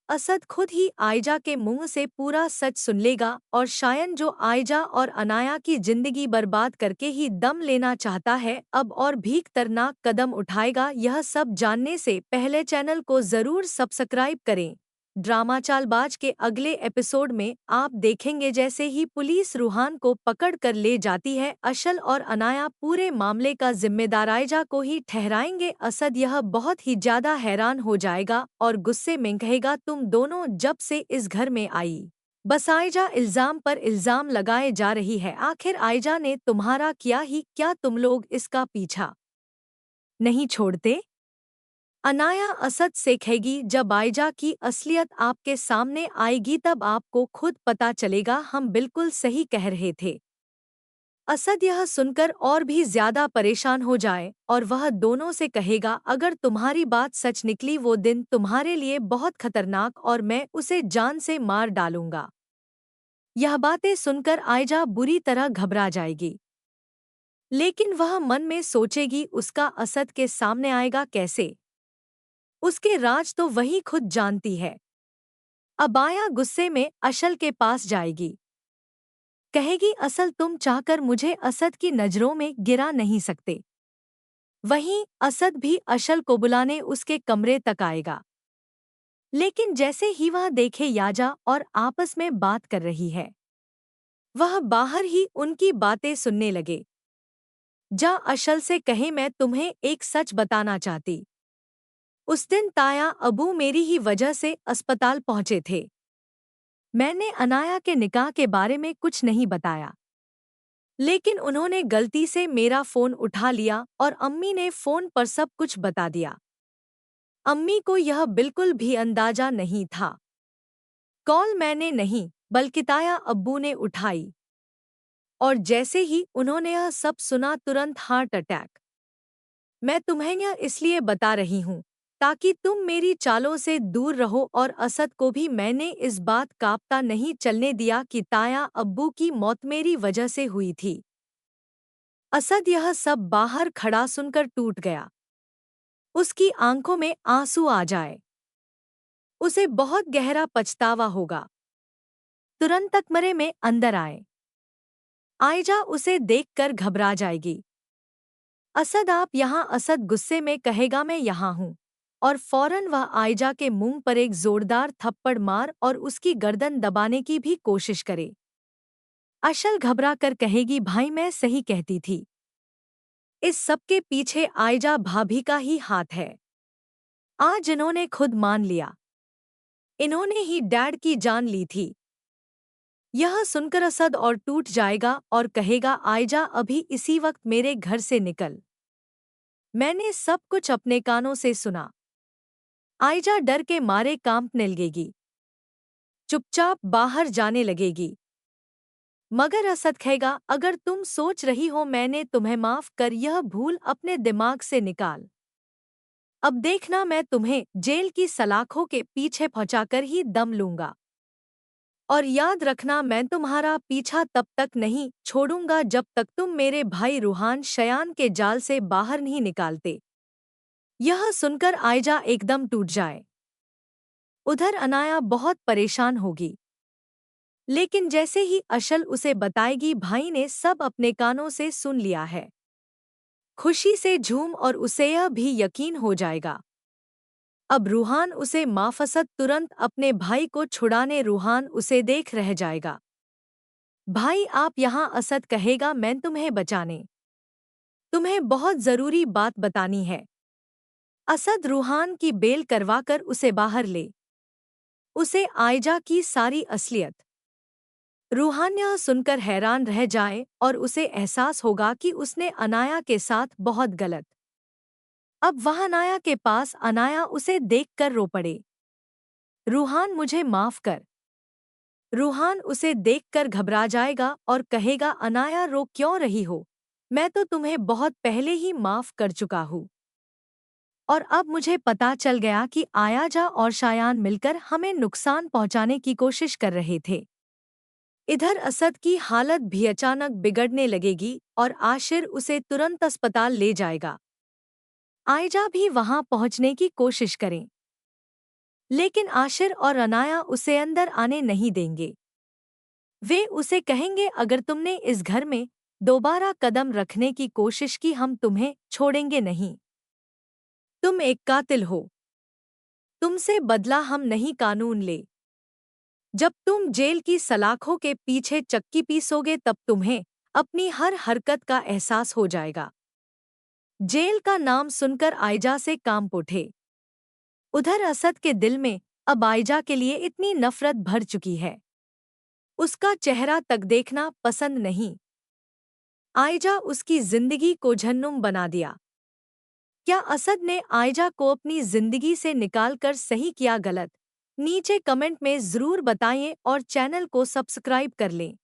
असद खुद ही आयजा के मुंह से पूरा सच सुन लेगा और शायन जो आयजा और अनाया की जिंदगी बर्बाद करके ही दम लेना चाहता है अब और भी खतरनाक कदम उठाएगा। यह सब जानने से पहले चैनल को जरूर सब्सक्राइब करें। ड्रामा चालबाज के अगले एपिसोड में आप देखेंगे जैसे ही पुलिस रूहान को पकड़ कर ले जाती है, अशल और अनाया पूरे मामले का जिम्मेदार आयजा को ही ठहराएंगे। असद यह बहुत ही ज्यादा हैरान हो जाएगा और गुस्से में कहेगा, तुम दोनों जब से इस घर में आई बस आयजा इल्जाम पर इल्जाम लगाए जा रही है। आखिर आयजा ने तुम्हारा किया ही क्या, तुम लोग इसका पीछा नहीं छोड़ते? अनाया असद से कहेगी, जब आयजा की असलियत आपके सामने आएगी तब आपको खुद पता चलेगा हम बिल्कुल सही कह रहे थे। असद यह सुनकर और भी ज्यादा परेशान हो जाए और वह दोनों से कहेगा, अगर तुम्हारी बात सच निकली वो दिन तुम्हारे लिए बहुत खतरनाक और मैं उसे जान से मार डालूंगा। यह बातें सुनकर आयजा बुरी तरह घबरा जाएगी, लेकिन वह मन में सोचेगी उसका असद के सामने आएगा कैसे, उसके राज तो वही खुद जानती है। अब आया गुस्से में अशल के पास जाएगी, कहेगी, असल तुम चाहकर मुझे असद की नजरों में गिरा नहीं सकते। वहीं असद भी अशल को बुलाने उसके कमरे तक आएगा, लेकिन जैसे ही वह देखे याजा और आपस में बात कर रही है, वह बाहर ही उनकी बातें सुनने लगे। जा अशल से कहे, मैं तुम्हें एक सच बताना चाहती। उस दिन ताया अबू मेरी ही वजह से अस्पताल पहुंचे थे। मैंने अनाया के निकाह के बारे में कुछ नहीं बताया, लेकिन उन्होंने गलती से मेरा फोन उठा लिया और अम्मी ने फोन पर सब कुछ बता दिया। अम्मी को यह बिल्कुल भी अंदाजा नहीं था। कॉल मैंने नहीं बल्कि ताया अब्बू ने उठाई, और जैसे ही उन्होंने यह सब सुना तुरंत हार्ट अटैक। मैं तुम्हें यह इसलिए बता रही हूँ ताकि तुम मेरी चालों से दूर रहो, और असद को भी मैंने इस बात का पता नहीं चलने दिया कि ताया अब्बू की मौत मेरी वजह से हुई थी। असद यह सब बाहर खड़ा सुनकर टूट गया। उसकी आंखों में आंसू आ जाए, उसे बहुत गहरा पछतावा होगा। तुरंत कमरे में अंदर आए। आयजा उसे देखकर घबरा जाएगी। असद आप यहाँ? असद गुस्से में कहेगा, मैं यहाँ हूँ, और फौरन वह आयजा के मुंह पर एक जोरदार थप्पड़ मार और उसकी गर्दन दबाने की भी कोशिश करे। अशल घबरा कर कहेगी, भाई मैं सही कहती थी, इस सब के पीछे आयजा भाभी का ही हाथ है। आज इन्होंने खुद मान लिया, इन्होंने ही डैड की जान ली थी। यह सुनकर असद और टूट जाएगा और कहेगा, आयजा अभी इसी वक्त मेरे घर से निकल, मैंने सब कुछ अपने कानों से सुना। आयजा डर के मारे कांपने लगेगी, चुपचाप बाहर जाने लगेगी। मगर असद कहेगा, अगर तुम सोच रही हो मैंने तुम्हें माफ कर, यह भूल अपने दिमाग से निकाल। अब देखना मैं तुम्हें जेल की सलाखों के पीछे पहुंचाकर ही दम लूंगा, और याद रखना मैं तुम्हारा पीछा तब तक नहीं छोड़ूंगा जब तक तुम मेरे भाई रूहान शयान के जाल से बाहर नहीं निकालते। यह सुनकर आयजा एकदम टूट जाए। उधर अनाया बहुत परेशान होगी, लेकिन जैसे ही अशल उसे बताएगी भाई ने सब अपने कानों से सुन लिया है, खुशी से झूम और उसे यह भी यकीन हो जाएगा अब रूहान उसे माफ। असद तुरंत अपने भाई को छुड़ाने रूहान उसे देख रह जाएगा। भाई आप यहाँ? असद कहेगा, मैं तुम्हें बचाने, तुम्हें बहुत जरूरी बात बतानी है। असद रूहान की बेल करवाकर उसे बाहर ले, उसे आयजा की सारी असलियत। रूहान यह सुनकर हैरान रह जाए और उसे एहसास होगा कि उसने अनाया के साथ बहुत गलत। अब वह अनाया के पास, अनाया उसे देखकर रो पड़े, रूहान मुझे माफ कर। रूहान उसे देखकर घबरा जाएगा और कहेगा, अनाया रो क्यों रही हो, मैं तो तुम्हें बहुत पहले ही माफ कर चुका हूँ, और अब मुझे पता चल गया कि आयाजा और शायान मिलकर हमें नुकसान पहुंचाने की कोशिश कर रहे थे। इधर असद की हालत भी अचानक बिगड़ने लगेगी और आशिर उसे तुरंत अस्पताल ले जाएगा। आयजा भी वहां पहुंचने की कोशिश करें, लेकिन आशिर और अनाया उसे अंदर आने नहीं देंगे। वे उसे कहेंगे, अगर तुमने इस घर में दोबारा कदम रखने की कोशिश की हम तुम्हें छोड़ेंगे नहीं। तुम एक कातिल हो। तुमसे बदला हम नहीं कानून ले। जब तुम जेल की सलाखों के पीछे चक्की पीसोगे तब तुम्हें अपनी हर हरकत का एहसास हो जाएगा। जेल का नाम सुनकर आयजा से कांप उठे। उधर असद के दिल में अब आयजा के लिए इतनी नफरत भर चुकी है, उसका चेहरा तक देखना पसंद नहीं। आयजा उसकी जिंदगी को झन्नुम बना दिया। क्या असद ने आयजा को अपनी जिंदगी से निकालकर सही किया गलत? नीचे कमेंट में जरूर बताइए और चैनल को सब्सक्राइब कर लें।